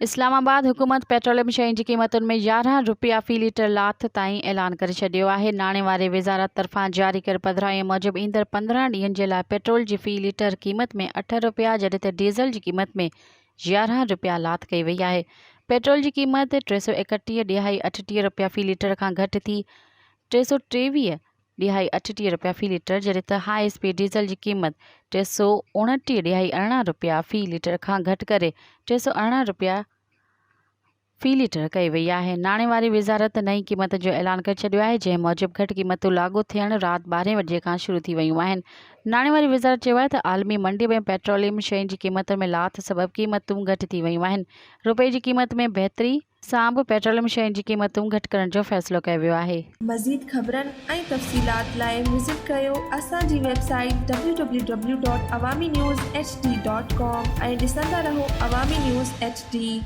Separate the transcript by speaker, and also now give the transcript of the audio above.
Speaker 1: इस्लामाबाद हुकूमत पेट्रोलियम शयुनि जी क़ीमतुनि में 11 रुपया फ़ी लीटर लाथ ताईं ऐलान करे छॾियो आहे। नाणे वारे वज़ारत तरफ़ां जारी कयल पधिराईअ मूजिबि ईंदड़ 15 ॾींहनि जे लाइ पेट्रोल जी फ़ी लीटर क़ीमत में 8 रुपया जॾहिं त डीज़ल जी क़ीमत में 11 रुपया लाथ कई वई आहे। पेट्रोल जी क़ीमत 331.38 रुपया फ़ी लीटर खां घटि थी 323.38 रुपया फ़ी लीटर, जॾहिं त हाई स्पीड डीज़ल जी क़ीमत 329.18 रुपया फ़ी लीटर खां घटि करे 318 रुपया फ़ी लीटर कई वई आहे। नाणे वारी वज़ारत नई क़ीमत जो ऐलान करे छॾियो आहे, जंहिं मूजिबि घटि क़ीमतूं लागू थियणु राति 12 बजे खां शुरू थी वियूं आहिनि। नाणे वारी वज़ारत चयो आहे त आलमी मंडी में पेट्रोलियम शयुनि जी क़ीमतुनि में लाथ सबबि क़ीमतूं घटि थी वियूं आहिनि। रुपए जी क़ीमत में बहितरी सां बि पेट्रोलियम शयुनि जी क़ीमतूं घटि करण जो फ़ैसिलो कयो वियो आहे।
Speaker 2: मज़ीद ख़बरनि ऐं तफ़सीलात लाइ विज़िट कयो असांजी वेबसाइट www.awamiNewsHD.com ऐं ॾिसंदा रहो अवामी न्यूज़ HD।